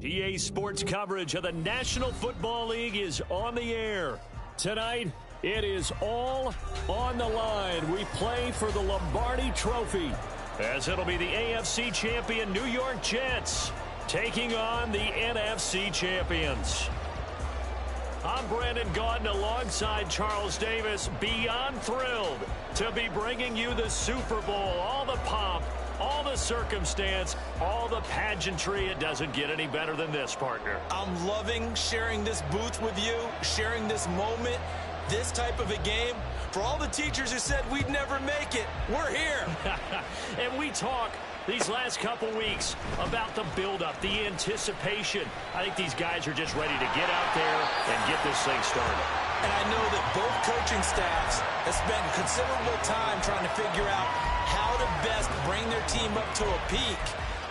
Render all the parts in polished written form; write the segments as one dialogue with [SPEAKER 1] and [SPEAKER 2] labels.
[SPEAKER 1] EA Sports coverage of the National Football League is on the air. Tonight, it is all on the line. We play for the Lombardi Trophy, as it'll be the AFC champion New York Jets taking on the NFC champions. I'm Brandon Gaudin alongside Charles Davis, beyond thrilled to be bringing you the Super Bowl. All the pomp, all the circumstance, all the pageantry. It doesn't get any better than this, partner.
[SPEAKER 2] I'm loving sharing this booth with you, sharing this moment, this type of a game. For all the teachers who said we'd never make it, we're here.
[SPEAKER 1] And we talk these last couple weeks about the buildup, the anticipation. I think these guys are just ready to get out there and get this thing started.
[SPEAKER 2] And I know that both coaching staffs have spent considerable time trying to figure out how to best bring their team up to a peak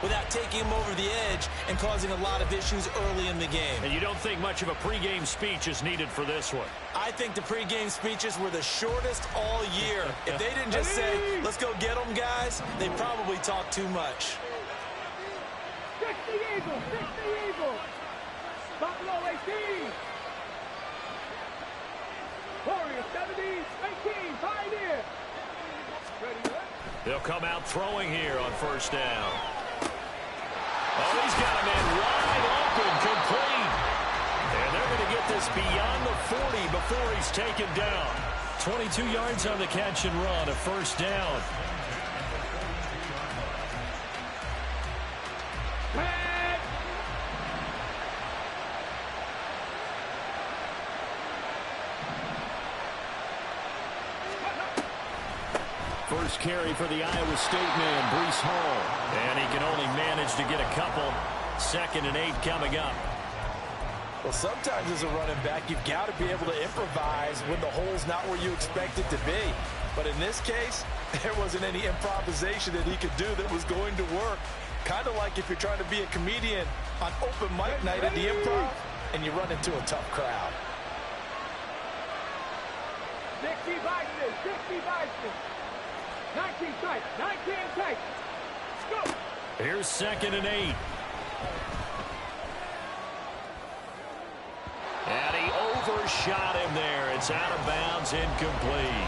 [SPEAKER 2] without taking them over the edge and causing a lot of issues early in the game.
[SPEAKER 1] And you don't think much of a pregame speech is needed for this one?
[SPEAKER 2] I think the pregame speeches were the shortest all year. If they didn't just say, let's go get them, guys, they probably talked too much.
[SPEAKER 3] 60 Eagles, 60 Eagles. Buffalo 18. Warriors 70, 18, Pioneer. Ready,
[SPEAKER 1] They'll come out throwing here on first down. Oh, he's got a man wide open, complete. And they're going to get this beyond the 40 before he's taken down. 22 yards on the catch and run, a first down. First carry for the Iowa State man, Breece Hall. And he can only manage to get a couple. 2nd and 8 coming up.
[SPEAKER 2] Well, sometimes as a running back, you've got to be able to improvise when the hole's not where you expect it to be. But in this case, there wasn't any improvisation that he could do that was going to work. Kind of like if you're trying to be a comedian on open mic night at the Improv and you run into a tough crowd.
[SPEAKER 3] 60 Bison, 60 Bison. 19 tight, 19 tight. Go.
[SPEAKER 1] Here's 2nd and 8. And he overshot him there. It's out of bounds, incomplete.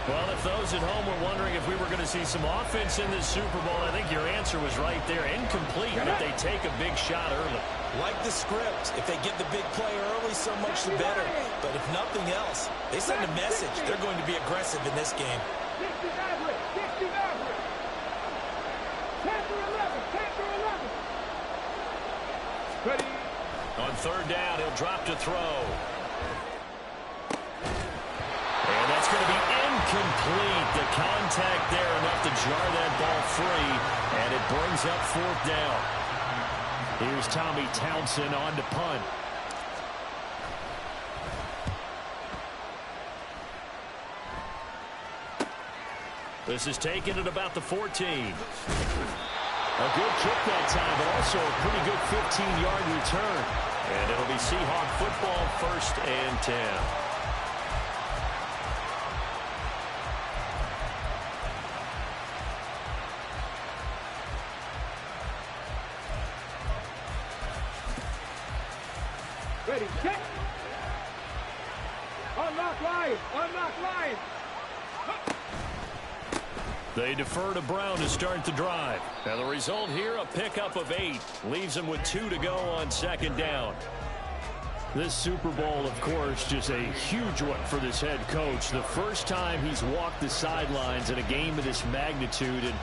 [SPEAKER 1] Well, if those at home were wondering if we were going to see some offense in this Super Bowl, I think your answer was right there. Incomplete, but they take a big shot early.
[SPEAKER 2] Like the script, if they get the big play early, so much the better. But if nothing else, they send a message. They're going to be aggressive in this game.
[SPEAKER 3] 60 average, 60 average. 10 for 11, 10 for 11. Ready.
[SPEAKER 1] On third down, he'll drop to throw. And that's going to be incomplete. The contact there enough to jar that ball free, and it brings up 4th down. Here's Tommy Townsend on to punt. This is taken at about the 14. A good kick that time, but also a pretty good 15-yard return. And it'll be Seahawk football, 1st and 10.
[SPEAKER 3] Ready, check. Unlock line, unlock line.
[SPEAKER 1] They defer to Brown to start the drive. And the result here, a pickup of 8. Leaves them with 2 to go on 2nd down. This Super Bowl, of course, just a huge one for this head coach. The first time he's walked the sidelines in a game of this magnitude. And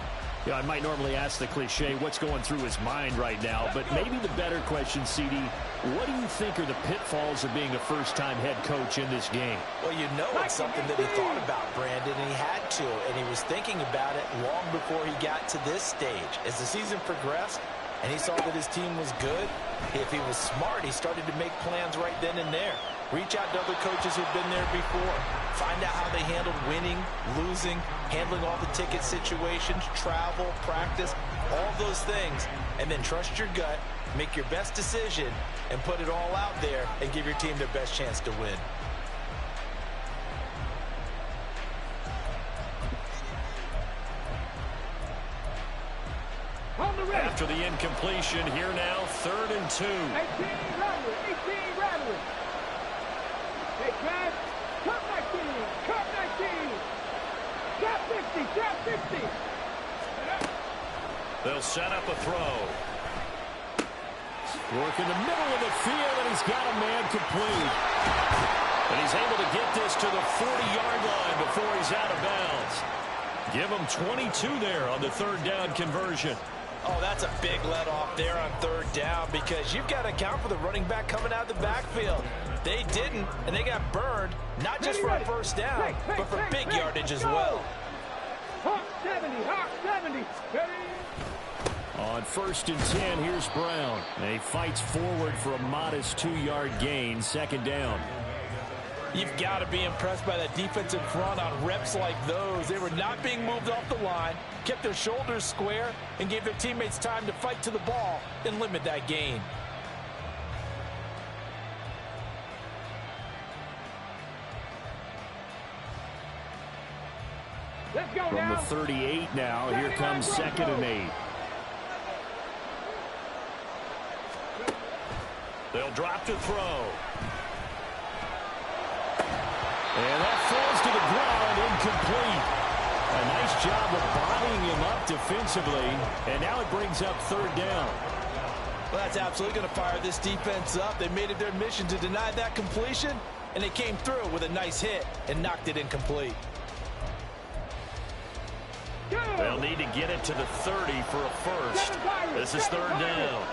[SPEAKER 1] you know, I might normally ask the cliche, what's going through his mind right now? But maybe the better question, CD, what do you think are the pitfalls of being a first-time head coach in this game?
[SPEAKER 2] Well, you know it's something that he thought about, Brandon, and he had to. And he was thinking about it long before he got to this stage. As the season progressed and he saw that his team was good, if he was smart, he started to make plans right then and there. Reach out to other coaches who've been there before. Find out how they handled winning, losing, handling all the ticket situations, travel, practice, all those things. And then trust your gut, make your best decision, and put it all out there and give your team their best chance to win.
[SPEAKER 3] On the
[SPEAKER 1] After the incompletion, here now, 3rd and 2.
[SPEAKER 3] 18 Rattler, 18 Rattler. Hey, Chad, cut 19, cut 19. Drop 50, drop 50.
[SPEAKER 1] They'll set up a throw. Work in the middle of the field, and he's got a man complete. And he's able to get this to the 40-yard line before he's out of bounds. Give him 22 there on the 3rd down conversion.
[SPEAKER 2] Oh, that's a big let off there on 3rd down because you've got to account for the running back coming out of the backfield. They didn't, and they got burned, not just for a 1st down, but for big yardage as well.
[SPEAKER 3] Hawk 70, Hawk 70. Ready?
[SPEAKER 1] On 1st and 10, here's Brown. And he fights forward for a modest 2-yard gain, 2nd down.
[SPEAKER 2] You've got to be impressed by that defensive front on reps like those. They were not being moved off the line, kept their shoulders square, and gave their teammates time to fight to the ball and limit that gain.
[SPEAKER 3] Let's go
[SPEAKER 1] From
[SPEAKER 3] now.
[SPEAKER 1] the 38 now, here comes 2nd and 8. They'll drop to throw. And that falls to the ground, incomplete. A nice job of bodying him up defensively, and now it brings up 3rd down.
[SPEAKER 2] Well, that's absolutely going to fire this defense up. They made it their mission to deny that completion, and they came through with a nice hit and knocked it incomplete.
[SPEAKER 1] They'll need to get it to the 30 for a first. This is 3rd down.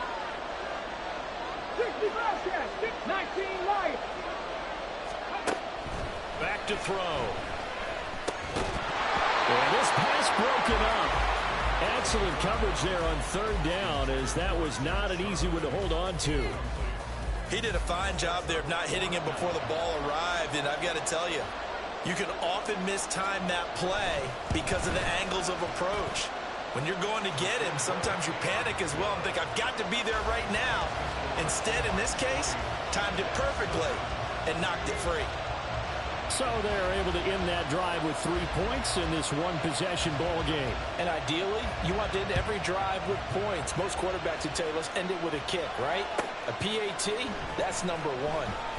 [SPEAKER 3] 60 Bobcats, 19 Lions.
[SPEAKER 1] Back to throw. And this pass broken up. Excellent coverage there on 3rd down, as that was not an easy one to hold on to.
[SPEAKER 2] He did a fine job there of not hitting him before the ball arrived, and I've got to tell you, you can often mistime that play because of the angles of approach. When you're going to get him, sometimes you panic as well and think, I've got to be there right now. Instead, in this case, timed it perfectly and knocked it free.
[SPEAKER 1] So they're able to end that drive with 3 points in this one-possession ball game.
[SPEAKER 2] And ideally, you want to end every drive with points. Most quarterbacks would tell you, let's end it with a kick, right? A PAT, that's #1.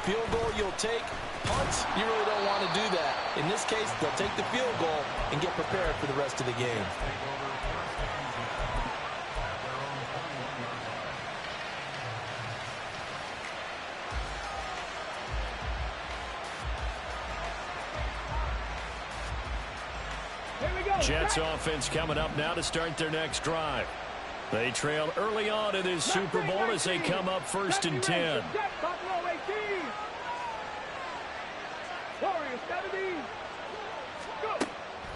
[SPEAKER 2] Field goal you'll take. Punts, you really don't want to do that. In this case, they'll take the field goal and get prepared for the rest of the game.
[SPEAKER 1] Jets offense coming up now to start their next drive. They trail early on in this Super Bowl as they come up 1st and 10.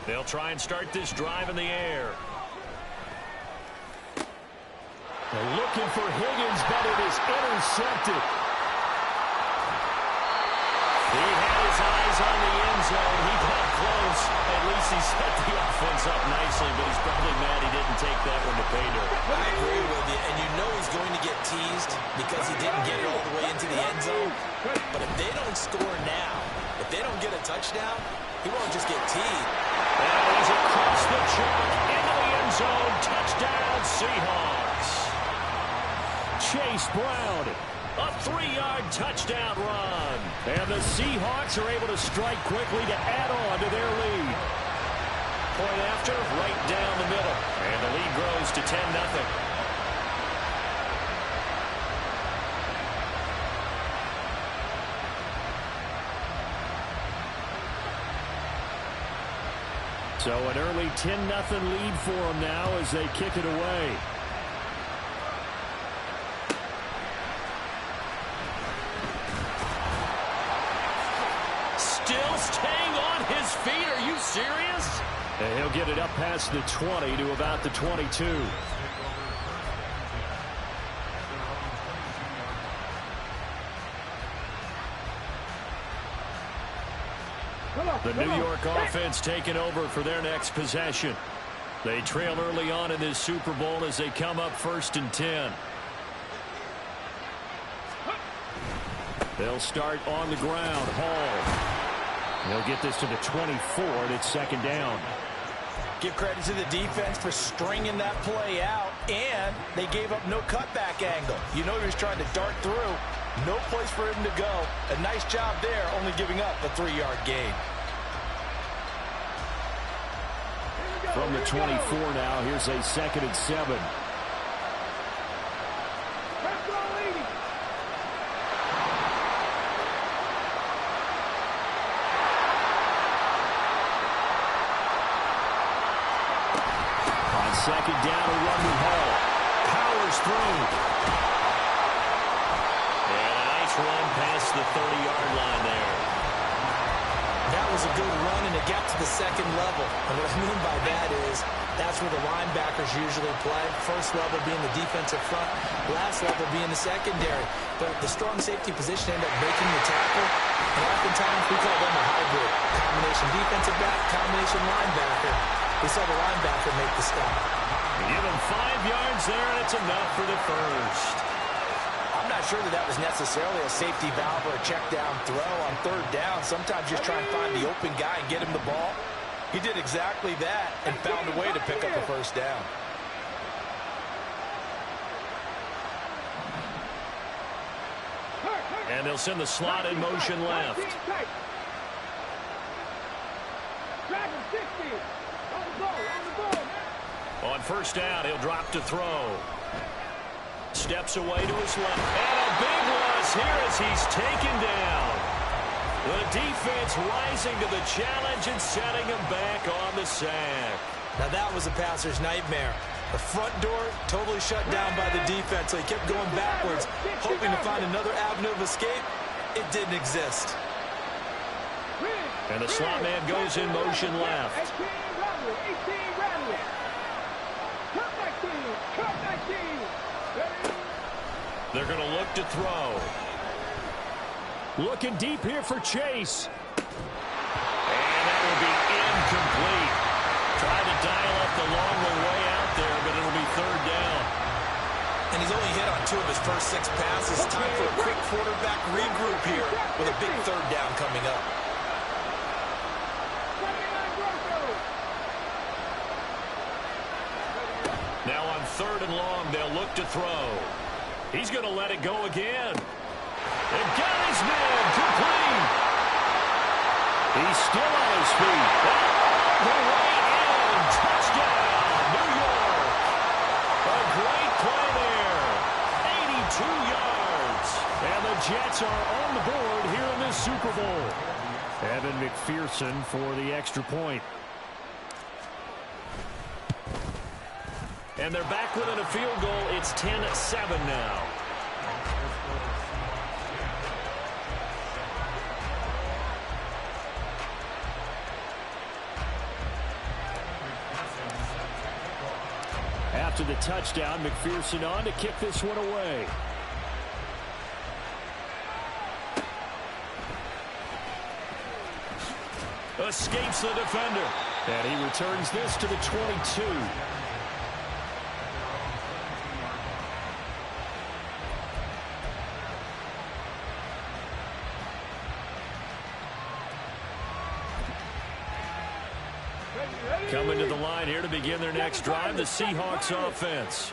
[SPEAKER 1] They'll try and start this drive in the air. They're looking for Higgins, but it is intercepted. He had his eyes on the end zone. He got close. At least he set the offense up nicely, but he's probably mad he didn't take that one to pay dirt.
[SPEAKER 2] I agree with you, and you know he's going to get teased because he didn't get it all the way into the end zone. But if they don't score now, if they don't get a touchdown, he won't just get teased.
[SPEAKER 1] And he's across the chalk into the end zone. Touchdown, Seahawks. Chase Brown. A 3-yard touchdown run. And the Seahawks are able to strike quickly to add on to their lead. Point after, right down the middle. And the lead grows to 10-0. So an early 10-0 lead for them now as they kick it away. Still staying on his feet. Are you serious? And he'll get it up past the 20 to about the 22. The New York offense taking over for their next possession. They trail early on in this Super Bowl as they come up 1st and 10. They'll start on the ground. Hall. They'll get this to the 24. It's 2nd down.
[SPEAKER 2] Give credit to the defense for stringing that play out, and they gave up no cutback angle. You know he was trying to dart through. No place for him to go. A nice job there, only giving up a 3-yard gain.
[SPEAKER 1] From the 24 now, here's a 2nd and 7. On 2nd down, a run with Hall. Powers through. And a nice run past the 30-yard line there.
[SPEAKER 2] That was a good run, and it got to the 2nd level. And what I mean by that is that's where the linebackers usually play. First level being the defensive front, last level being the secondary. But the strong safety position ended up breaking the tackle, and oftentimes we call them a hybrid. Combination defensive back, combination linebacker. We saw the linebacker make the stop.
[SPEAKER 1] Give him 5 yards there, and it's enough for the first.
[SPEAKER 2] I'm not sure that was necessarily a safety valve or a check down throw on 3rd down. Sometimes just try and find the open guy and get him the ball. He did exactly that and found a way to pick up a 1st down.
[SPEAKER 1] And they'll send the slot in motion left. On 1st down, he'll drop to throw. Steps away to his left. And a big loss here as he's taken down. The defense rising to the challenge and setting him back on the sack.
[SPEAKER 2] Now that was a passer's nightmare. The front door totally shut down by the defense, so he kept going backwards, hoping to find another avenue of escape. It didn't exist.
[SPEAKER 1] And the slot man goes in motion left. They're going to look to throw. Looking deep here for Chase. And that will be incomplete. Tried to dial up the long way out there, but it'll be 3rd down.
[SPEAKER 2] And he's only hit on 2 of his first 6 passes. Time for a quick quarterback regroup here with a big 3rd down coming up.
[SPEAKER 1] Now on 3rd and long, they'll look to throw. He's going to let it go again. And got his man complete. He's still on his feet. The way in. Touchdown, New York. A great play there. 82 yards. And the Jets are on the board here in this Super Bowl. Evan McPherson for the extra point. And they're back within a field goal. It's 10-7 now. After the touchdown, McPherson on to kick this one away. Escapes the defender. And he returns this to the 22. Coming to the line here to begin their next drive, the Seahawks offense.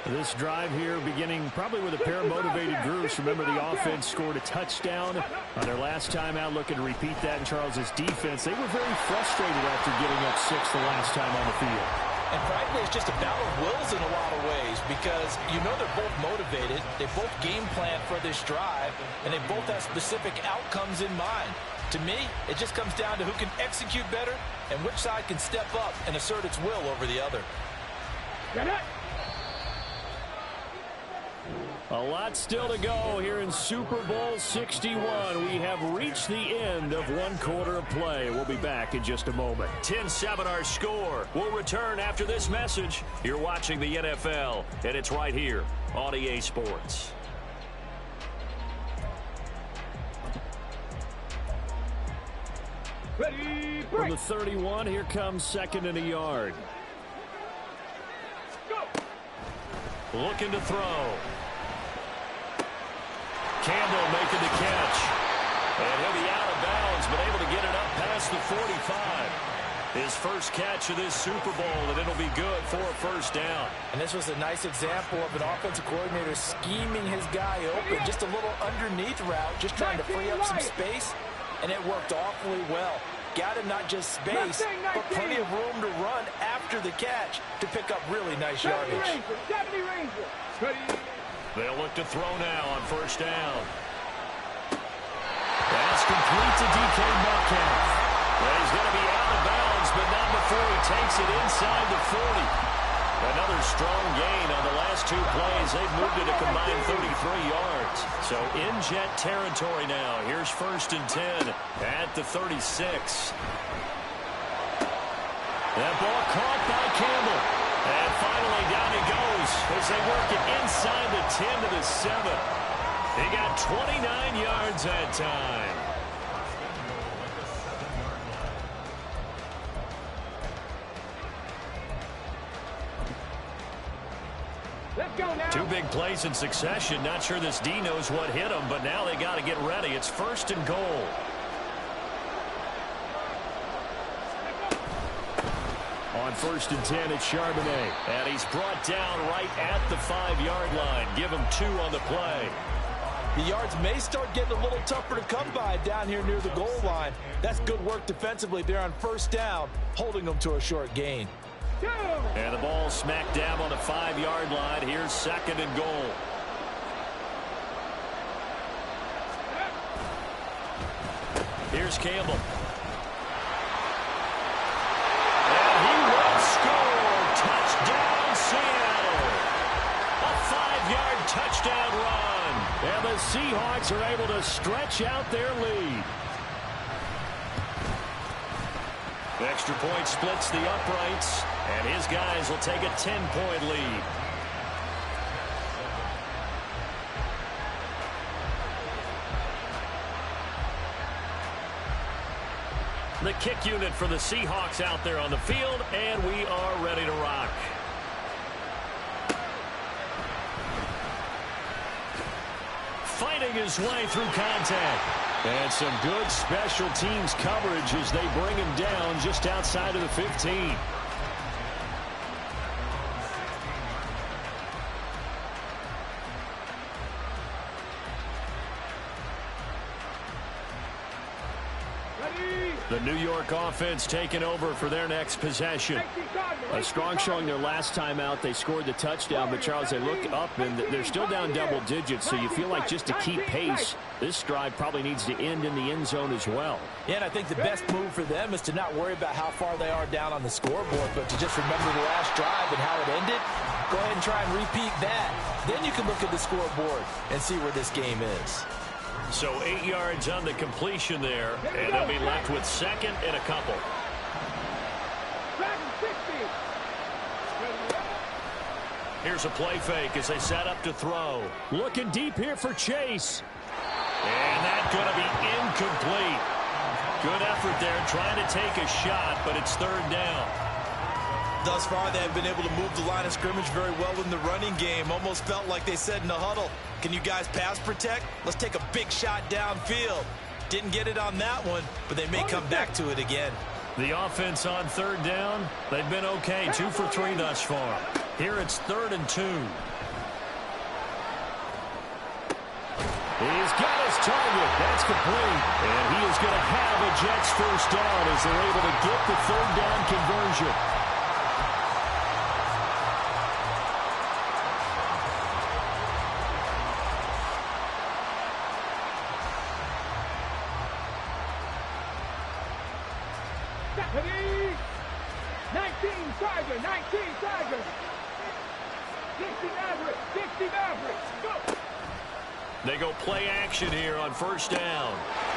[SPEAKER 1] This drive here beginning probably with a pair of motivated groups. Remember, the offense scored a touchdown on their last time out, looking to repeat that in Charles's defense. They were very frustrated after giving up 6 the last time on the field.
[SPEAKER 2] And frankly, it's just a battle of wills in a lot of ways because you know they're both motivated. They both game plan for this drive, and they both have specific outcomes in mind. To me, it just comes down to who can execute better and which side can step up and assert its will over the other.
[SPEAKER 1] A lot still to go here in Super Bowl 61. We have reached the end of one quarter of play. We'll be back in just a moment. 10-7 our score. We'll return after this message. You're watching the NFL, and it's right here on EA Sports.
[SPEAKER 3] Ready,
[SPEAKER 1] From the 31, here comes 2nd and a yard. Looking to throw. Campbell making the catch. And he'll be out of bounds, but able to get it up past the 45. His first catch of this Super Bowl, and it'll be good for a first down.
[SPEAKER 2] And this was a nice example of an offensive coordinator scheming his guy open. Just a little underneath route, just trying to free up some space, and it worked awfully well. Got him not just space, but plenty of room to run after the catch to pick up really nice yardage.
[SPEAKER 1] They'll look to throw now on first down. That's complete to DK Metcalf. Well, he's going to be out of bounds, but not before he takes it inside the 40. Another strong gain on the last two plays. They've moved it a combined 33 yards. So in jet territory now. Here's first and 10 at the 36. That ball caught by Campbell. And finally down he goes as they work it inside the 10 to the 7. He got 29 yards that time. Two big plays in succession. Not sure this D knows what hit him, but now they got to get ready. It's first and goal. On first and 10, it's Charbonnet. And he's brought down right at the 5-yard line. Give him 2 on the play.
[SPEAKER 2] The yards may start getting a little tougher to come by down here near the goal line. That's good work defensively there on first down, holding them to a short gain.
[SPEAKER 1] And the ball smack dab on the 5-yard line. Here's second and goal. Here's Campbell. And he will score. Touchdown, Seattle. A 5-yard touchdown run. And the Seahawks are able to stretch out their lead. The extra point splits the uprights, and his guys will take a 10-point lead. The kick unit for the Seahawks out there on the field, and we are ready to rock. Fighting his way through contact. And some good special teams coverage as they bring him down just outside of the 15. The New York offense taking over for their next possession.
[SPEAKER 4] A strong showing their last time out. They scored the touchdown, but Charles, they look up and they're still down double digits, so you feel like just to keep pace, this drive probably needs to end in the end zone as well.
[SPEAKER 2] Yeah, and I think the best move for them is to not worry about how far they are down on the scoreboard, but to just remember the last drive and how it ended. Go ahead and try and repeat that. Then you can look at the scoreboard and see where this game is.
[SPEAKER 1] So 8 yards on the completion there, and they'll be left with second and a couple. Here's a play fake as they set up to throw.
[SPEAKER 4] Looking deep here for Chase.
[SPEAKER 1] And that's going to be incomplete. Good effort there trying to take a shot, but it's third down.
[SPEAKER 2] Thus far, they have been able to move the line of scrimmage very well in the running game. Almost felt like they said in the huddle, can you guys pass protect? Let's take a big shot downfield. Didn't get it on that one, but they may come back to it again.
[SPEAKER 1] The offense on third down, they've been okay. 2 for 3 thus far. Here it's 3rd and 2. He's got his target. That's complete. And he is going to have a Jets first down as they're able to get the third down conversion. They go play action here on first down.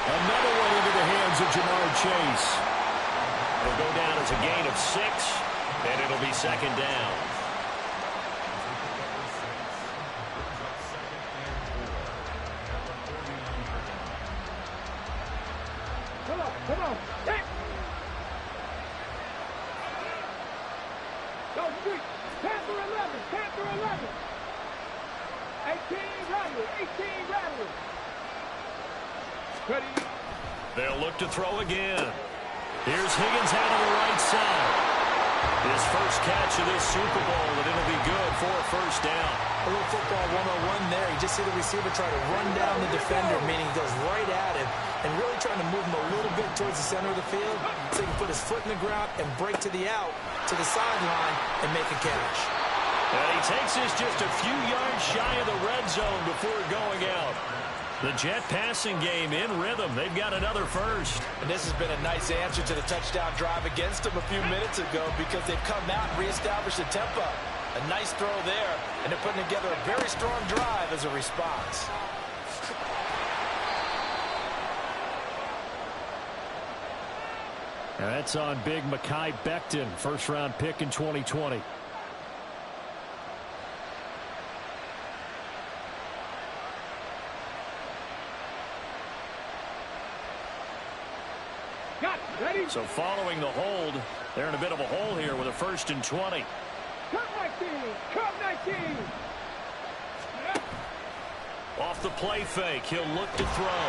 [SPEAKER 4] Another one into the hands of Jamar Chase.
[SPEAKER 1] It'll go down as a gain of 6, and it'll be second down.
[SPEAKER 3] Come on. Hey. Go street. Panther 11. Panther 11. 18 Rattler. 18 Rattler. Ready.
[SPEAKER 1] They'll look to throw again. Here's Higgins out on the right side. His first catch of this Super Bowl, and it'll be good for a first down.
[SPEAKER 2] A little football 101 there. You just see the receiver try to run down the defender, meaning he goes right at him, and really trying to move him a little bit towards the center of the field so he can put his foot in the ground and break to the out, to the sideline, and make a catch.
[SPEAKER 1] And he takes this just a few yards shy of the red zone before going out. The Jet passing game in rhythm. They've got another first.
[SPEAKER 2] And this has been a nice answer to the touchdown drive against them a few minutes ago because they've come out and reestablished the tempo. A nice throw there, and they're putting together a very strong drive as a response.
[SPEAKER 1] And that's on big Mekhi Becton, first-round pick in 2020. So following the hold, they're in a bit of a hole here with a 1st and 20.
[SPEAKER 3] Come 19! Come 19!
[SPEAKER 1] Off the play fake, he'll look to throw.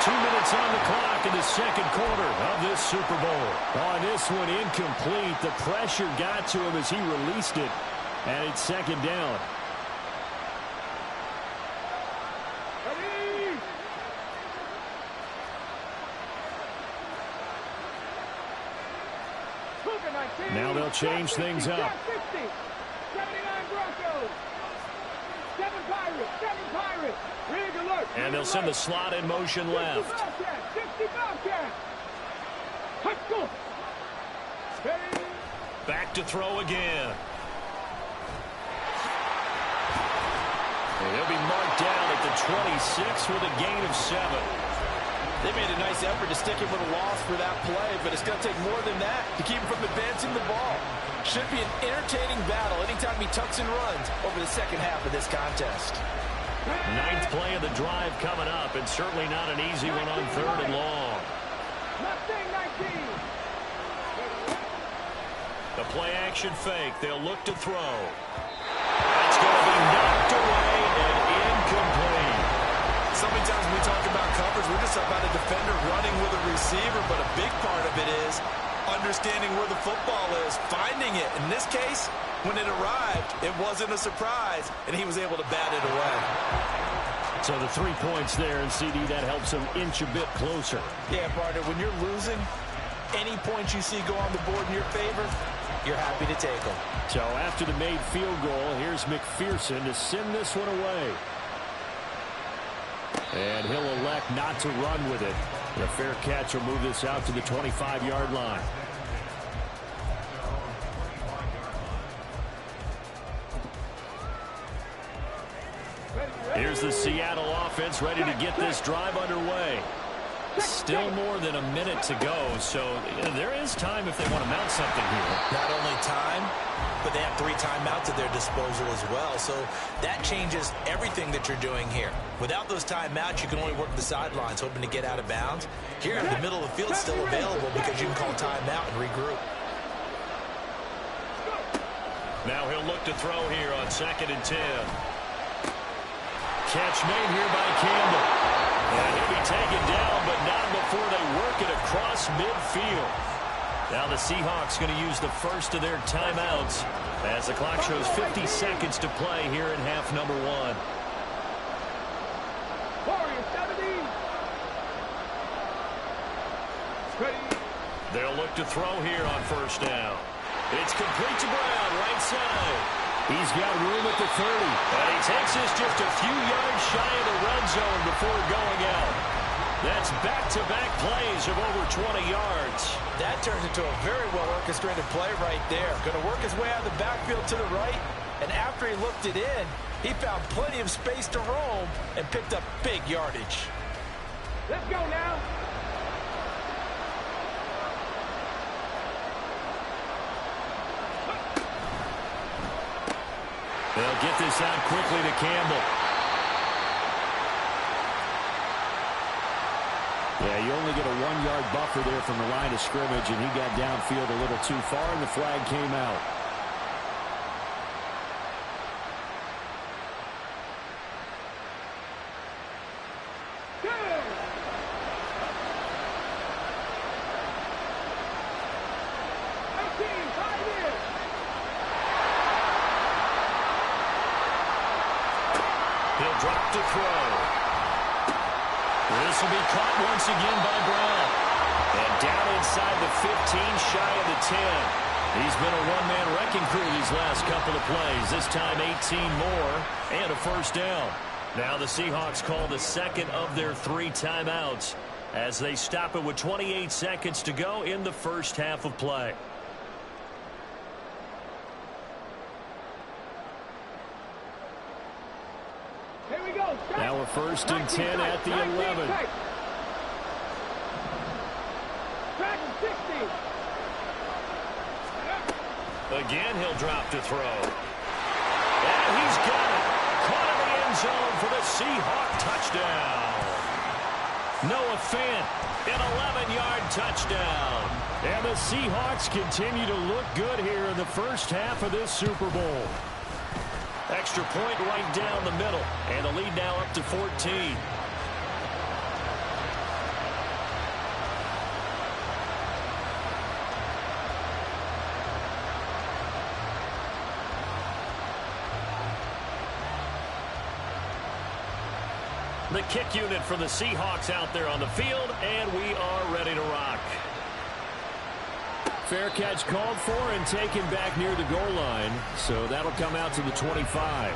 [SPEAKER 1] 2 minutes on the clock in the second quarter of this Super Bowl. On this one, incomplete. The pressure got to him as he released it, and it's second down. Now they'll change things up.
[SPEAKER 3] 79 Broncos. 7 Pirates. Rig alert.
[SPEAKER 1] And they'll send the slot in motion left.
[SPEAKER 3] 60 Bobcats. Let's go.
[SPEAKER 1] Back to throw again. And he'll be marked down at the 26 with a gain of 7.
[SPEAKER 2] They made a nice effort to stick him with a loss for that play, but it's going to take more than that to keep him from advancing the ball. Should be an entertaining battle anytime he tucks and runs over the second half of this contest.
[SPEAKER 1] 9th play of the drive coming up, and certainly not an easy one on 3rd and long. The play action fake. They'll look to throw. That's going to be knocked away and incomplete.
[SPEAKER 2] So many times when we talk about coverage, we're just about a defender running with a receiver, but a big part of it is understanding where the football is, finding it. In this case, when it arrived, it wasn't a surprise, and he was able to bat it away.
[SPEAKER 1] So the 3 points there, and CD, that helps him inch a bit closer.
[SPEAKER 2] Yeah, partner, when you're losing, any points you see go on the board in your favor, you're happy to take them.
[SPEAKER 1] So after the made field goal, here's McPherson to send this one away. And he'll elect not to run with it. A fair catch will move this out to the 25-yard line. Here's the Seattle offense ready to get this drive underway. Still more than a minute to go, so there is time if they want to mount something here.
[SPEAKER 2] Not only time, but they have 3 timeouts at their disposal as well, so that changes everything that you're doing here. Without those timeouts, you can only work the sidelines, hoping to get out of bounds. Here, the middle of the field is still available because you can call timeout and regroup.
[SPEAKER 1] Now he'll look to throw here on 2nd and 10. Catch made here by Campbell. And he'll be taken down, but not before they work it across midfield. Now the Seahawks going to use the first of their timeouts as the clock shows 50 seconds to play here in half number 1. They'll look to throw here on 1st down. It's complete to Brown, right side. He's got room at the 30. And he takes this just a few yards shy of the red zone before going out. That's back-to-back plays of over 20 yards.
[SPEAKER 2] That turns into a very well-orchestrated play right there. Going to work his way out of the backfield to the right, and after he looked it in, he found plenty of space to roam and picked up big yardage.
[SPEAKER 3] Let's go now.
[SPEAKER 1] They'll get this out quickly to Campbell. Yeah, you only get a 1-yard buffer there from the line of scrimmage, and he got downfield a little too far, and the flag came out. throw. This will be caught once again by Brown. And down inside the 15, shy of the 10. He's been a one-man wrecking crew these last couple of plays. This time 18 more and a first down. Now the Seahawks call the second of their 3 timeouts as they stop it with 28 seconds to go in the first half of play.
[SPEAKER 3] Here we go.
[SPEAKER 1] Now we're first and 10 at the 11.
[SPEAKER 3] Track 60.
[SPEAKER 1] Again, he'll drop to throw. And he's got it. Caught in the end zone for the Seahawk touchdown. Noah Fant, an 11-yard touchdown. And the Seahawks continue to look good here in the first half of this Super Bowl. Extra point right down the middle. And the lead now up to 14. The kick unit for the Seahawks out there on the field, and we are ready to rock. Fair catch called for and taken back near the goal line, so that'll come out to the 25.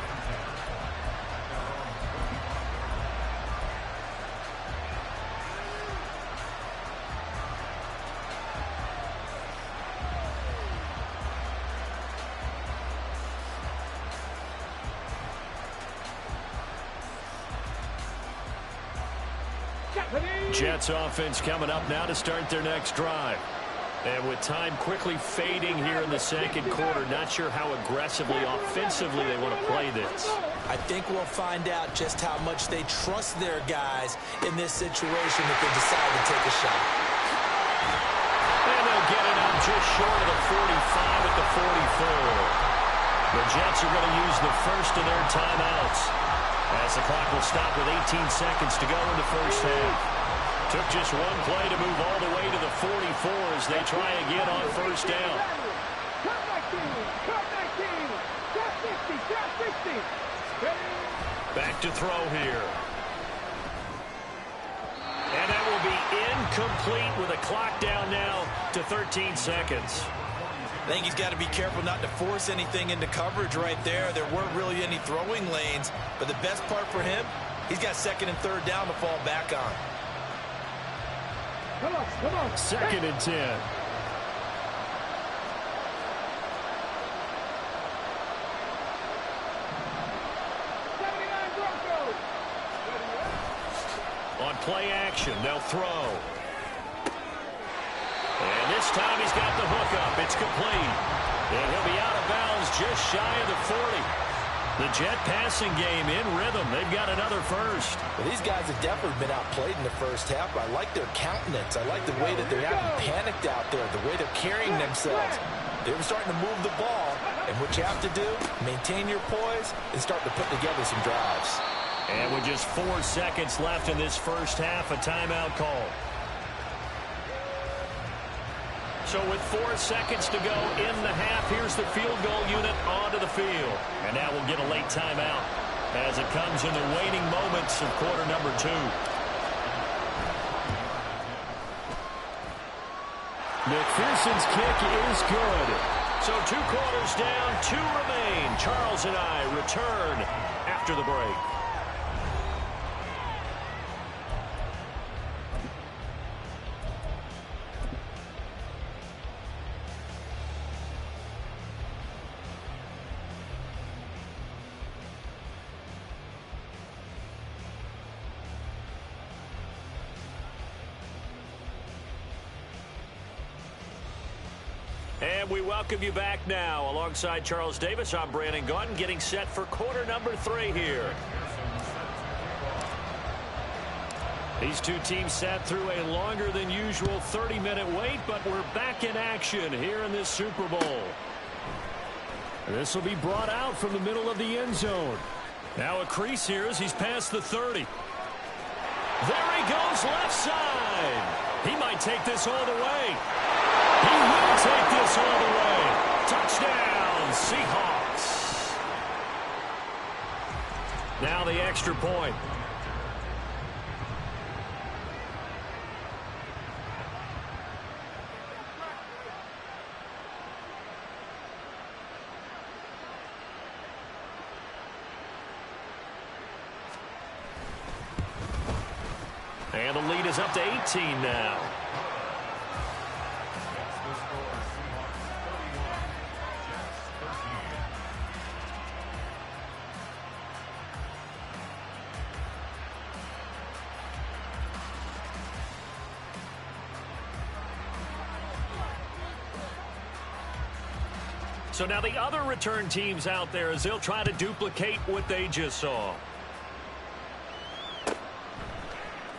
[SPEAKER 1] Jets offense coming up now to start their next drive. And with time quickly fading here in the second quarter, not sure how aggressively, offensively they want to play this.
[SPEAKER 2] I think we'll find out just how much they trust their guys in this situation if they decide to take a shot.
[SPEAKER 1] And they'll get it up just short of the 45 at the 44. The Jets are going to use the first of their timeouts as the clock will stop with 18 seconds to go in the first half. Took just one play to move all the way to the 44 as they try again on first down.
[SPEAKER 3] Cut 19. Cut 19. Cut 50. Cut 60.
[SPEAKER 1] Back to throw here. And that will be incomplete with a clock down now to 13 seconds.
[SPEAKER 2] I think he's got to be careful not to force anything into coverage right there. There weren't really any throwing lanes, but the best part for him, he's got second and third down to fall back on.
[SPEAKER 3] Come on, come on.
[SPEAKER 1] Second and 10.
[SPEAKER 3] 79 Broncos.
[SPEAKER 1] On play action, they'll throw. And this time he's got the hook up. It's complete. And he'll be out of bounds just shy of the 40. The Jet passing game in rhythm. They've got another first.
[SPEAKER 2] Well, these guys have definitely been outplayed in the first half. I like their countenance. I like the way that they're acting panicked out there, the way they're carrying themselves. They're starting to move the ball. And what you have to do, maintain your poise and start to put together some drives.
[SPEAKER 1] And with just 4 seconds left in this first half, a timeout call. So with 4 seconds to go in the half, here's the field goal unit onto the field. And now we'll get a late timeout as it comes in the waning moments of quarter number 2. McPherson's kick is good. So 2 quarters down, 2 remain. Charles and I return after the break. And we welcome you back now. Alongside Charles Davis, I'm Brandon Gaudin, getting set for quarter number 3 here. These two teams sat through a longer than usual 30-minute wait, but we're back in action here in this Super Bowl. This will be brought out from the middle of the end zone. Now a crease here as he's past the 30. There he goes left side. He might take this all the way. He will take this all the way. Touchdown, Seahawks. Now the extra point. And the lead is up to 18 now. So now the other return teams out there as they'll try to duplicate what they just saw.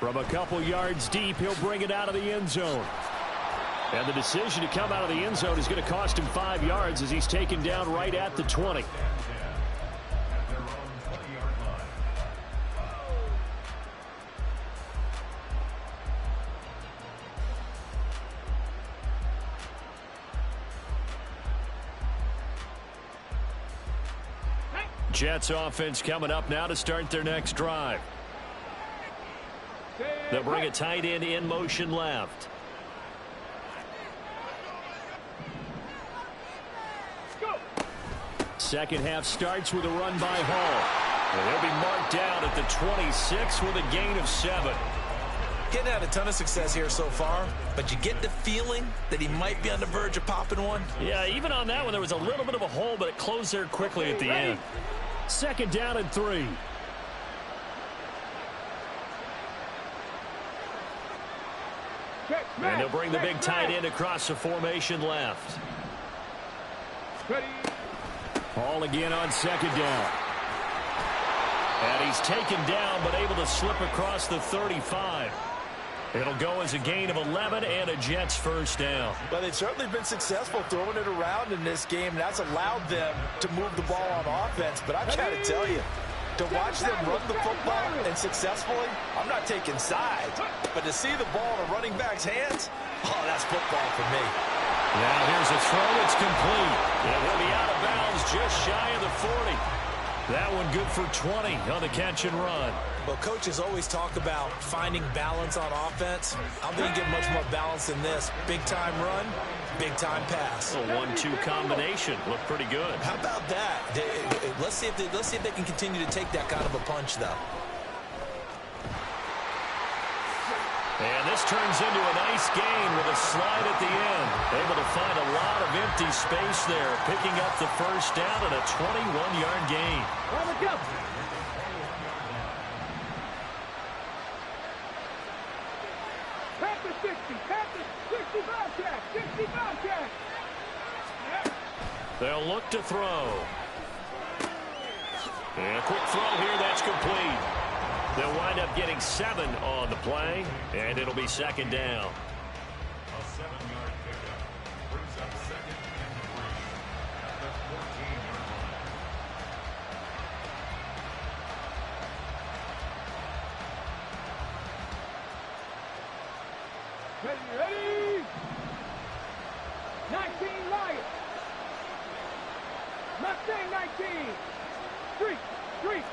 [SPEAKER 1] From a couple yards deep, he'll bring it out of the end zone. And the decision to come out of the end zone is going to cost him 5 yards as he's taken down right at the 20. Jets offense coming up now to start their next drive. They'll bring a tight end in motion left. Second half starts with a run by Hall. And he'll be marked down at the 26 with a gain of 7.
[SPEAKER 2] Getting had a ton of success here so far, but you get the feeling that he might be on the verge of popping one.
[SPEAKER 1] Yeah, even on that one, there was a little bit of a hole, but it closed there quickly at the end. Second down and 3. And he'll bring the big tight end across the formation left. Hall again on second down. And he's taken down, but able to slip across the 35. It'll go as a gain of 11 and a Jets first down.
[SPEAKER 2] Well, they've certainly been successful throwing it around in this game, and that's allowed them to move the ball on offense. But I've got to tell you, to watch them run the football and successfully, I'm not taking sides. But to see the ball in a running back's hands, oh, that's football for me.
[SPEAKER 1] Now here's a throw. It's complete. And he'll be out of bounds just shy of the 40. That one good for 20 on the catch and run.
[SPEAKER 2] Well, coaches always talk about finding balance on offense. I don't think you get much more balance than this. Big-time run, big-time pass.
[SPEAKER 1] A 1-2 combination. Looked pretty good.
[SPEAKER 2] How about that? Let's see if they can continue to take that kind of a punch, though.
[SPEAKER 1] And this turns into a nice gain with a slide at the end. Able to find a lot of empty space there, picking up the first down and a 21-yard gain.
[SPEAKER 3] On the go. Panthers 60, Panthers 65 catch, 65 catch.
[SPEAKER 1] They'll look to throw. And a quick throw here, that's complete. They'll wind up getting 7 on the play, and it'll be second down.
[SPEAKER 5] A 7-yard pickup brings up second and 3 at the 14-yard
[SPEAKER 3] Ready,
[SPEAKER 5] line.
[SPEAKER 3] ready. 19 Lions. Mustang 19. Street, street.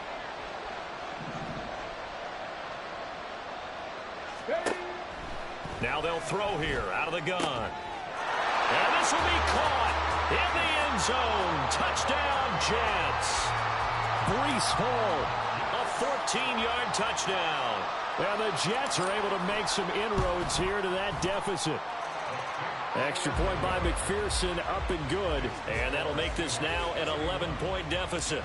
[SPEAKER 1] Now they'll throw here out of the gun. And this will be caught in the end zone. Touchdown, Jets. Breece Hall, a 14-yard touchdown. And the Jets are able to make some inroads here to that deficit. Extra point by McPherson, up and good. And that'll make this now an 11-point deficit.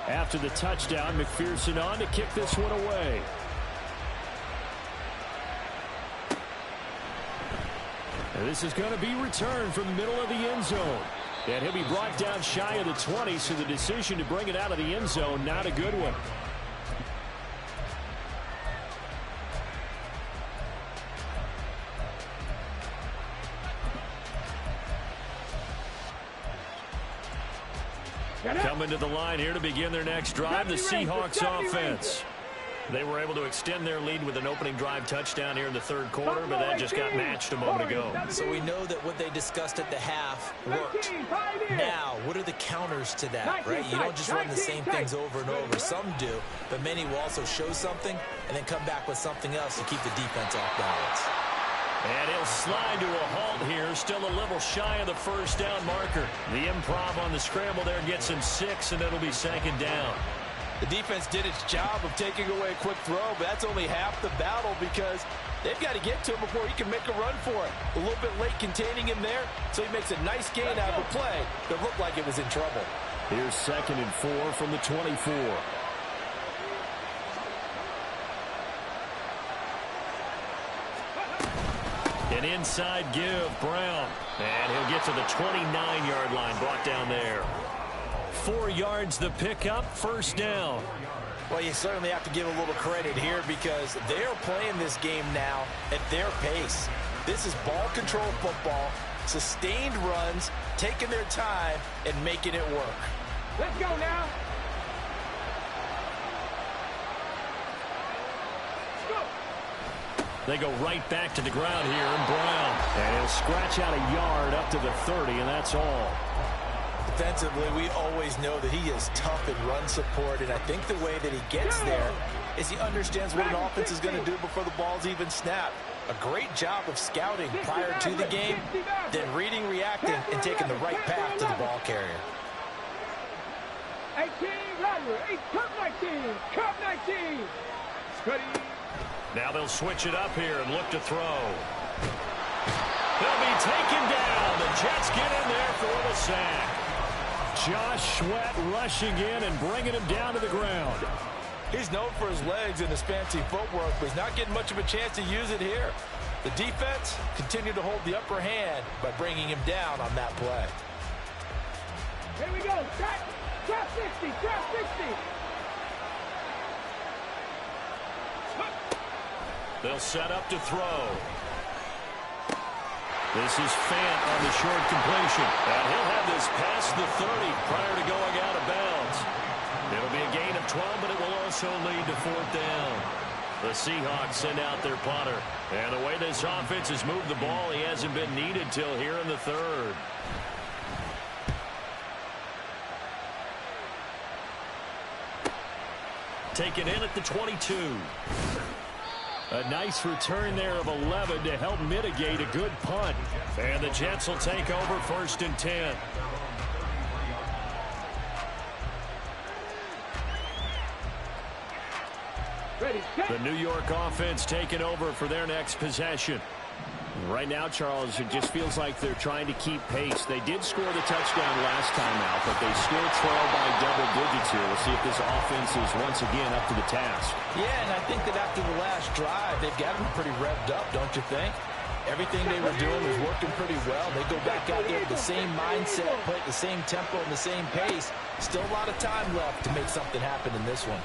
[SPEAKER 1] After the touchdown, McPherson on to kick this one away. And this is going to be returned from the middle of the end zone. And he'll be brought down shy of the 20, so the decision to bring it out of the end zone, not a good one. Coming to the line here to begin their next drive, the Seahawks offense.
[SPEAKER 4] They were able to extend their lead with an opening drive touchdown here in the third quarter, but that just got matched a moment ago.
[SPEAKER 2] So we know that what they discussed at the half worked. Now, what are the counters to that, right? You don't just run the same things over and over. Some do, but many will also show something and then come back with something else to keep the defense off balance.
[SPEAKER 1] And he'll slide to a halt here, still a little shy of the first down marker. The improv on the scramble there gets him 6, and it'll be second down.
[SPEAKER 2] The defense did its job of taking away a quick throw, but that's only half the battle because they've got to get to him before he can make a run for it. A little bit late containing him there, so he makes a nice gain out of a play that looked like it was in trouble.
[SPEAKER 1] Here's 2nd and 4 from the 24. An inside give, Brown. And he'll get to the 29-yard line, brought down there. 4 yards the pickup, first down.
[SPEAKER 2] Well, you certainly have to give a little credit here because they are playing this game now at their pace. This is ball control football, sustained runs, taking their time, and making it work.
[SPEAKER 3] Let's go now.
[SPEAKER 1] They go right back to the ground here, and Brown. And he'll scratch out a yard up to the 30, and that's all.
[SPEAKER 2] Defensively, we always know that he is tough in run support, and I think the way that he gets there is he understands what an offense is going to do before the ball's even snapped. A great job of scouting prior to the game, then reading, reacting, and taking the right path to the ball carrier.
[SPEAKER 3] 18, Rodgers, Cup 19, Cup 19. Scotty.
[SPEAKER 1] Now they'll switch it up here and look to throw. They'll be taken down. The Jets get in there for the sack. Josh Sweat rushing in and bringing him down to the ground.
[SPEAKER 2] He's known for his legs and his fancy footwork, but he's not getting much of a chance to use it here. The defense continued to hold the upper hand by bringing him down on that play.
[SPEAKER 3] Here we go. Trap 60, trap 60.
[SPEAKER 1] They'll set up to throw. This is Fant on the short completion. And he'll have this past the 30 prior to going out of bounds. It'll be a gain of 12, but it will also lead to 4th down. The Seahawks send out their punter. And the way this offense has moved the ball, he hasn't been needed till here in the 3rd. Taken in at the 22. A nice return there of 11 to help mitigate a good punt. And the Jets will take over 1st and 10. The New York offense taking over for their next possession. Right now, Charles, it just feels like they're trying to keep pace. They did score the touchdown last time out, but they still trail by double digits here. We'll see if this offense is once again up to the task.
[SPEAKER 2] Yeah, and I think that after the last drive, they've got them pretty revved up, don't you think? Everything they were doing was working pretty well. They go back out there with the same mindset, play at the same tempo and the same pace. Still a lot of time left to make something happen in this one.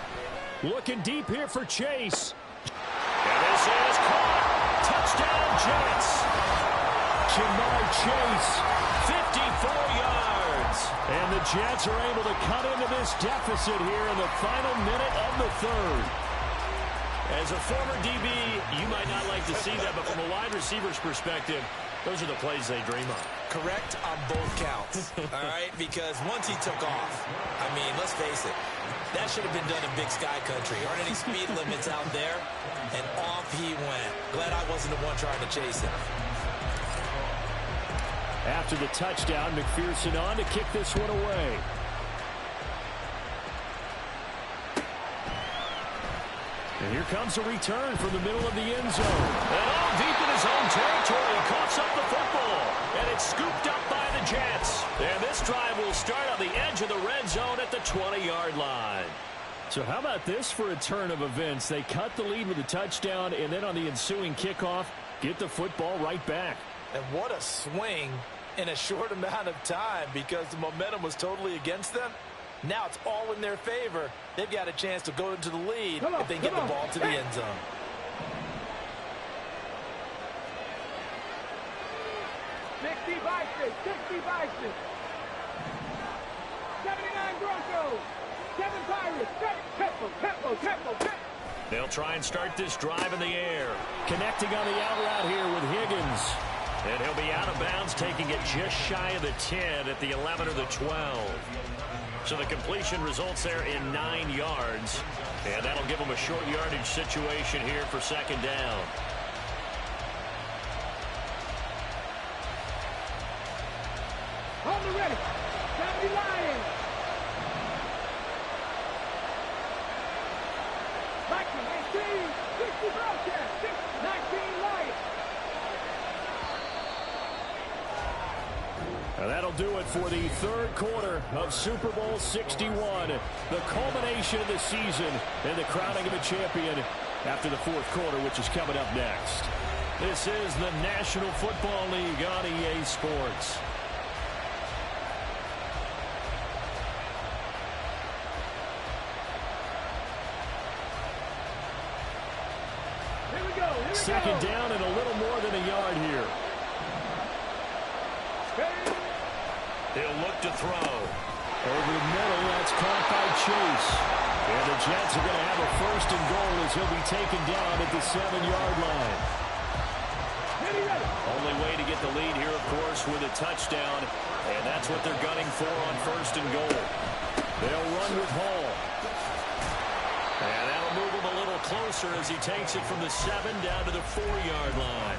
[SPEAKER 1] Looking deep here for Chase. And this is caught. Touchdown, Jets. Jamar Chase, 54 yards. And the Jets are able to cut into this deficit here in the final minute of the 3rd. As a former DB, you might not like to see that, but from a wide receiver's perspective, those are the plays they dream of.
[SPEAKER 2] Correct on both counts, all right? Because once he took off, I mean, let's face it, that should have been done in Big Sky Country. Aren't any speed limits out there? And off he went. Glad I wasn't the one trying to chase him.
[SPEAKER 1] After the touchdown, McPherson on to kick this one away. And here comes a return from the middle of the end zone. And all deep in his own territory, he coughs up the football. And it's scooped up by the Jets. And this drive will start on the edge of the red zone at the 20-yard line. So how about this for a turn of events? They cut the lead with a touchdown, and then on the ensuing kickoff, get the football right back.
[SPEAKER 2] And what a swing in a short amount of time because the momentum was totally against them. Now it's all in their favor. They've got a chance to go into the lead if they get the ball to the end zone.
[SPEAKER 3] Sixty Vikings, 79 Broncos, 7 Pirates, tempo.
[SPEAKER 1] They'll try and start this drive in the air.
[SPEAKER 4] Connecting on the out route here with Higgins.
[SPEAKER 1] And he'll be out of bounds, taking it just shy of the 10 at the 11 or the 12. So the completion results there in 9 yards. And that'll give them a short yardage situation here for second down.
[SPEAKER 3] On the ready. Down the line. Vikings 18, 60 broadcast, 19 Lions.
[SPEAKER 4] And that'll do it for the third quarter of Super Bowl 61. The culmination of the season and the crowning of a champion after the fourth quarter, which is coming up next.
[SPEAKER 1] This is the National Football League on EA Sports.
[SPEAKER 4] Second down and a little more than a yard here.
[SPEAKER 1] He'll look to throw.
[SPEAKER 4] Over the middle, that's caught by Chase. And the Jets are going to have a first and goal as he'll be taken down at the 7-yard line.
[SPEAKER 1] Only way to get the lead here, of course, with a touchdown. And that's what they're gunning for on first and goal.
[SPEAKER 4] They'll run with Hall.
[SPEAKER 1] And that'll move him a little closer as he takes it from the 7 down to the 4-yard line.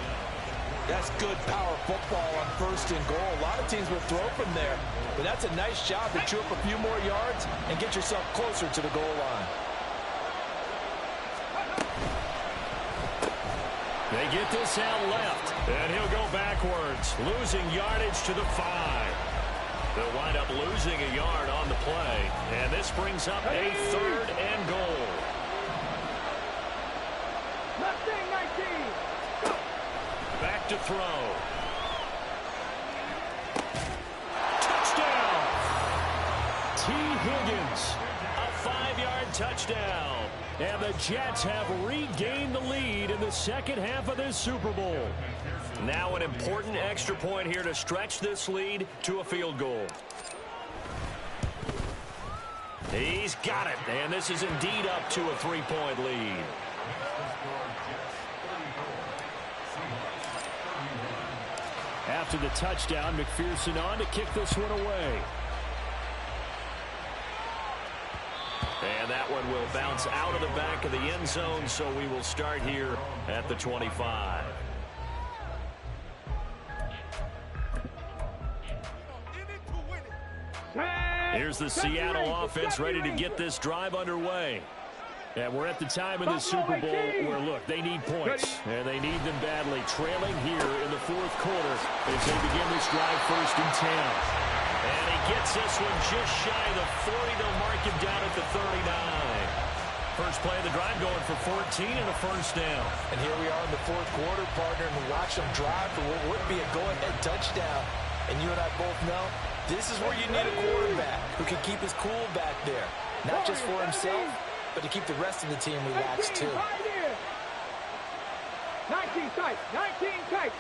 [SPEAKER 2] That's good power football on first and goal. A lot of teams will throw from there, but that's a nice job to chew up a few more yards and get yourself closer to the goal line.
[SPEAKER 1] They get this out left, and he'll go backwards, losing yardage to the 5. They'll wind up losing a yard on the play, and this brings up a third and goal.
[SPEAKER 3] Mustang 19.
[SPEAKER 1] Back to throw. Touchdown! T. Higgins, a 5-yard touchdown.
[SPEAKER 4] And the Jets have regained the lead in the second half of this Super Bowl.
[SPEAKER 1] Now an important extra point here to stretch this lead to a field goal. He's got it, and this is indeed up to a 3-point lead.
[SPEAKER 4] After the touchdown, McPherson on to kick this one away.
[SPEAKER 1] And that one will bounce out of the back of the end zone, so we will start here at the 25. Here's the Seattle offense ready to get this drive underway.
[SPEAKER 4] And we're at the time in the Super Bowl where, look, they need points, and they need them badly. Trailing here in the fourth quarter as they begin this drive first and 10.
[SPEAKER 1] And he gets this one just shy of the 40. They'll mark him down at the 39. First play of the drive going for 14 and a first down.
[SPEAKER 2] And here we are in the fourth quarter, partner, and watch them drive for what would be a go-ahead touchdown. And you and I both know this is where you need a quarterback who can keep his cool back there. Not just for himself, but to keep the rest of the team relaxed, too.
[SPEAKER 3] 19 tight, 19 tight.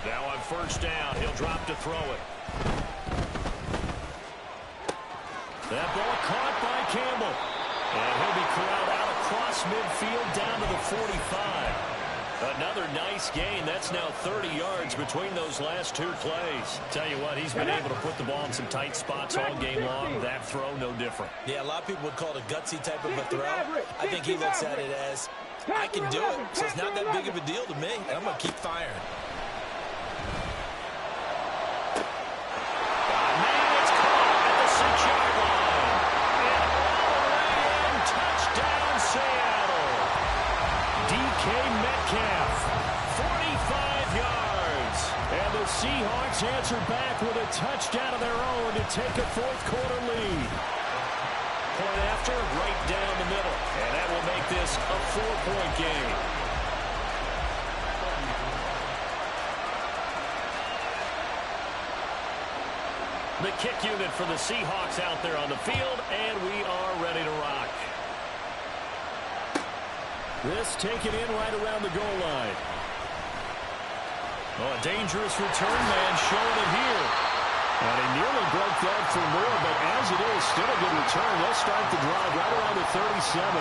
[SPEAKER 1] Now on first down, he'll drop to throw it.
[SPEAKER 4] That ball caught by Campbell.
[SPEAKER 1] And he'll be corralled out across midfield down to the 45. Another nice gain. That's now 30 yards between those last two plays. Tell you what, he's been able to put the ball in some tight spots all game long. That throw, no different.
[SPEAKER 2] Yeah, a lot of people would call it a gutsy type of a throw. I think he looks at it as, I can do it, so it's not that big of a deal to me, and I'm going to keep firing.
[SPEAKER 4] Seahawks answer back with a touchdown of their own to take a fourth quarter lead.
[SPEAKER 1] Point after, right down the middle. And that will make this a 4-point game. The kick unit for the Seahawks out there on the field, and we are ready to rock.
[SPEAKER 4] This taken in right around the goal line.
[SPEAKER 1] Oh, a dangerous return man showing it here.
[SPEAKER 4] And he nearly broke that for more, but as it is, still a good return. They'll start the drive right around the 37.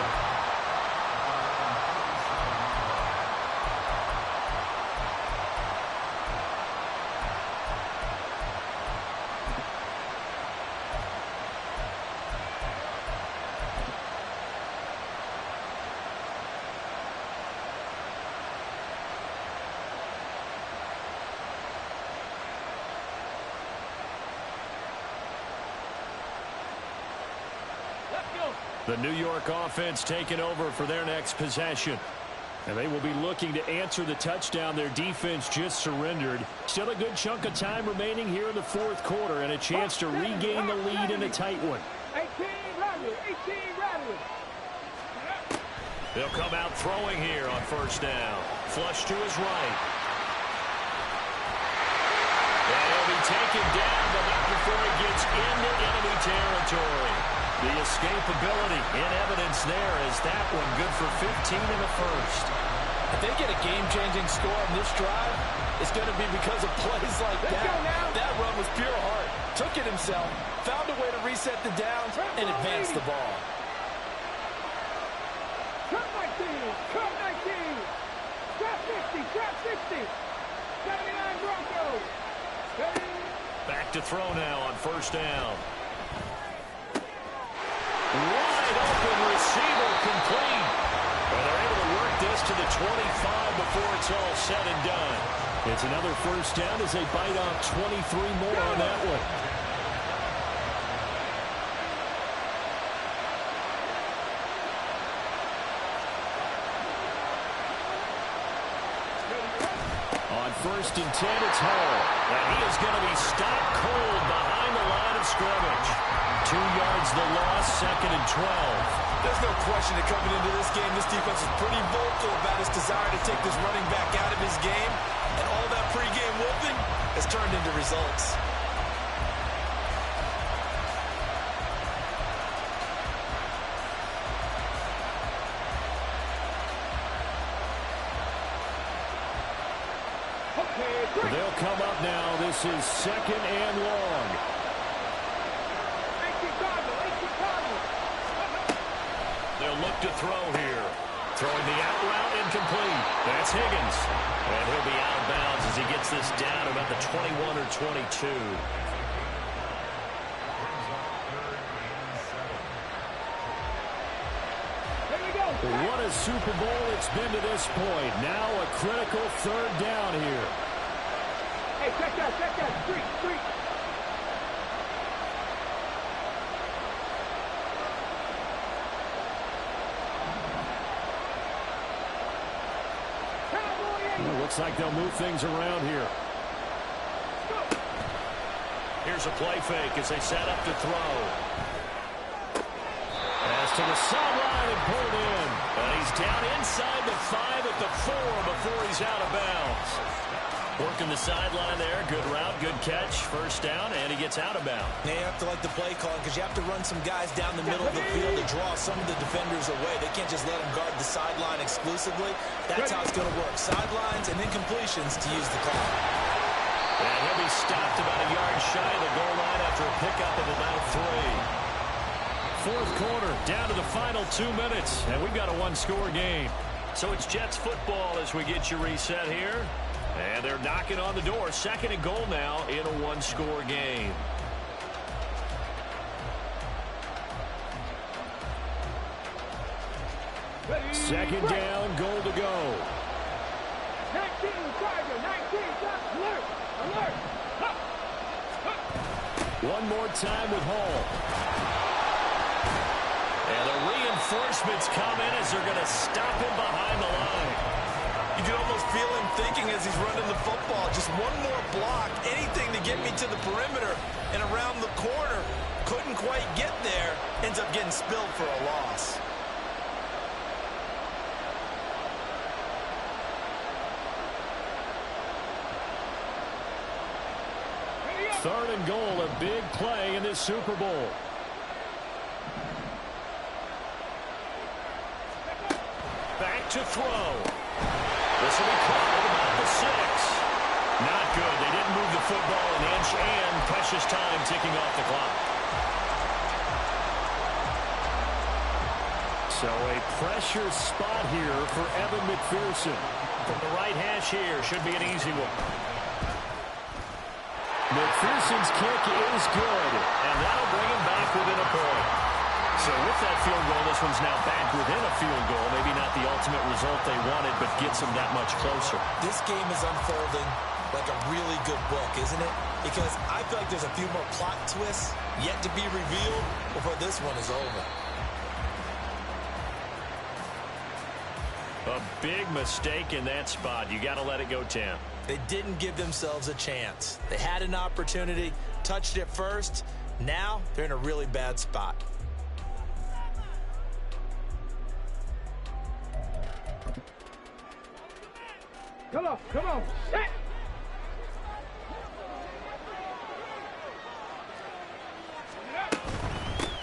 [SPEAKER 1] The New York offense taking over for their next possession. And they will be looking to answer the touchdown their defense just surrendered. Still a good chunk of time remaining here in the fourth quarter and a chance to regain the lead in a tight one.
[SPEAKER 3] 18 Radley.
[SPEAKER 1] They'll come out throwing here on first down. Flush to his right. And he'll be taken down, but not before he gets into enemy territory. The escapability in evidence there as that one good for 15 in the first.
[SPEAKER 2] If they get a game-changing score on this drive, it's going to be because of plays like that. That run was pure heart. Took it himself, found a way to reset the downs, and advance the ball.
[SPEAKER 3] Cut 19. Drop 60. 79 Broncos.
[SPEAKER 1] Back to throw now on first down. Wide open receiver complete. And they're able to work this to the 25 before it's all said and done. It's another first down as they bite off 23 more on that one. On 1st and 10, it's Hall. And he is going to be stopped cold behind the line of scrimmage. 2 yards the loss, 2nd and 12.
[SPEAKER 2] There's no question that coming into this game, this defense is pretty vocal about its desire to take this running back out of his game. And all that pregame whooping has turned into results.
[SPEAKER 1] They'll come up now. This is 2nd and long. They'll look to throw here. Throwing the out route incomplete. That's Higgins. And he'll be out of bounds as he gets this down about the 21 or 22. What a Super Bowl it's been to this point. Now a critical 3rd down here.
[SPEAKER 3] Hey, check that. Street.
[SPEAKER 1] Looks like they'll move things around here. Here's a play fake as they set up to throw. Pass to the sideline and pulled in. And he's down inside the 5 at the 4 before he's out of bounds. Working the sideline there. Good route, good catch. First down, and he gets out of bounds.
[SPEAKER 2] They have to like the play calling because you have to run some guys down the middle of the field to draw some of the defenders away. They can't just let them guard the sideline exclusively. That's how it's going to work. Sidelines and then completions to use the clock.
[SPEAKER 1] And he'll be stopped about a yard shy of the goal line after a pickup of about 3. Fourth quarter, down to the final 2 minutes, and we've got a one-score game. So it's Jets football as we get you reset here. And they're knocking on the door. 2nd and goal now in a one-score game. Second down, goal to go.
[SPEAKER 3] 19, Tiger, 19, alert.
[SPEAKER 1] One more time with Hall. And the reinforcements come in as they're going to stop him behind the line.
[SPEAKER 2] You can almost feel him thinking as he's running the football. Just one more block, anything to get me to the perimeter and around the corner. Couldn't quite get there. Ends up getting spilled for a loss.
[SPEAKER 1] Third and goal, a big play in this Super Bowl. Back to throw. This will be caught at about the 6. Not good. They didn't move the football an inch, and precious time ticking off the clock. So a pressure spot here for Evan McPherson. From the right hash here, should be an easy one. McPherson's kick is good, and that'll bring him back within a point. So with that field goal, this one's now back within a field goal. Maybe not the ultimate result they wanted, but gets them that much closer.
[SPEAKER 2] This game is unfolding like a really good book, isn't it? Because I feel like there's a few more plot twists yet to be revealed before this one is over.
[SPEAKER 4] A big mistake in that spot. You got to let it go 10.
[SPEAKER 2] They didn't give themselves a chance. They had an opportunity, touched it first. Now they're in a really bad spot.
[SPEAKER 3] Come on, come on. Set.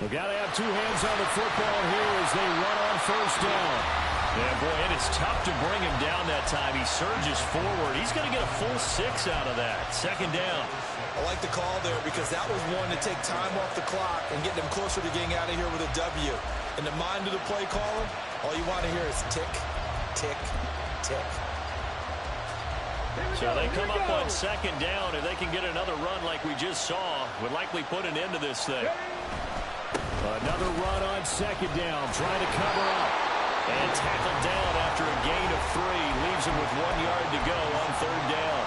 [SPEAKER 1] We've got to have two hands on the football here as they run on first down.
[SPEAKER 4] Yeah, boy, and it's tough to bring him down that time. He surges forward. He's going to get a full 6 out of that. Second down.
[SPEAKER 2] I like the call there because that was one to take time off the clock and get them closer to getting out of here with a W. In the mind of the play caller, all you want to hear is tick, tick, tick.
[SPEAKER 4] So they come up on second down. If they can get another run like we just saw, would likely put an end to this thing.
[SPEAKER 1] Another run on second down, trying to cover up.
[SPEAKER 4] And tackled down after a gain of 3. Leaves him with 1 yard to go on third down.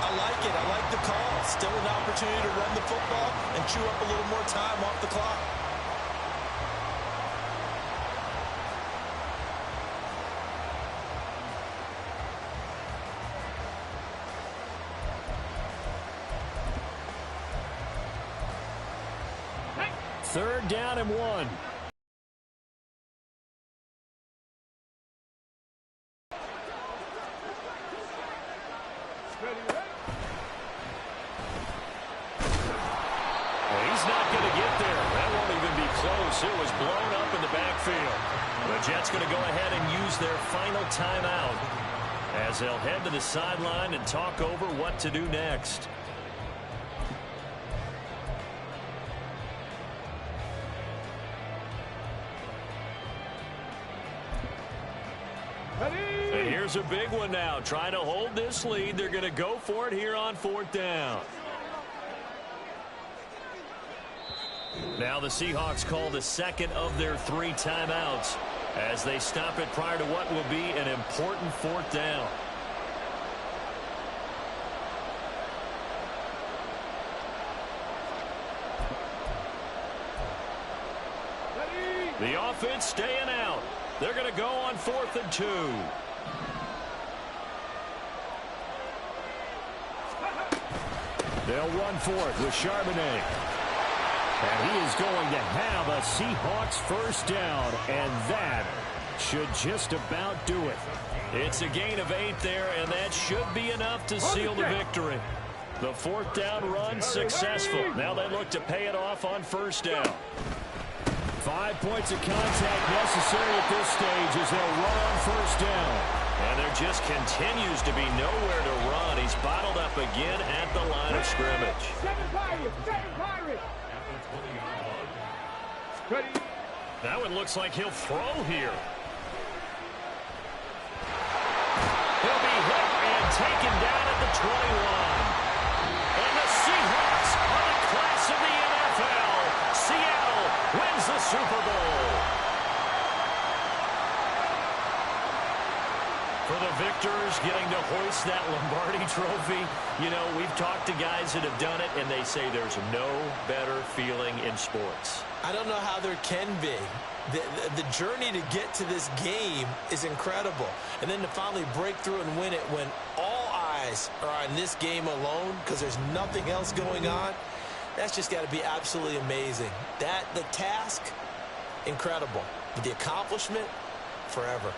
[SPEAKER 2] I like it. I like the call. Still an opportunity to run the football and chew up a little more time off the clock.
[SPEAKER 1] Third down and 1.
[SPEAKER 4] He's not going to get there. That won't even be close. It was blown up in the backfield. The Jets going to go ahead and use their final timeout as they'll head to the sideline and talk over what to do next. And here's a big one now. Trying to hold this lead. They're going to go for it here on fourth down. Now the Seahawks call the second of their 3 timeouts as they stop it prior to what will be an important fourth down. The offense staying out. They're going to go on 4th and 2.
[SPEAKER 1] They'll run for it with Charbonnet. And he is going to have a Seahawks first down, and that should just about do it.
[SPEAKER 4] It's a gain of 8 there, and that should be enough to seal the victory. The fourth down run successful. Now they look to pay it off on first down.
[SPEAKER 1] 5 points of contact necessary at this stage as they'll run on first down.
[SPEAKER 4] And there just continues to be nowhere to run. He's bottled up again at the line of scrimmage.
[SPEAKER 3] 7 Pirates, 7 Pirates. Ready.
[SPEAKER 4] That one looks like he'll throw here. He'll be hit and taken down at the 21. And the Seahawks are the class of the NFL. Seattle wins the Super Bowl. For the victors, getting to hoist that Lombardi trophy, you know, we've talked to guys that have done it, and they say there's no better feeling in sports.
[SPEAKER 2] I don't know how there can be. The journey to get to this game is incredible. And then to finally break through and win it when all eyes are on this game alone because there's nothing else going on, that's just got to be absolutely amazing. The task, incredible. But the accomplishment, forever.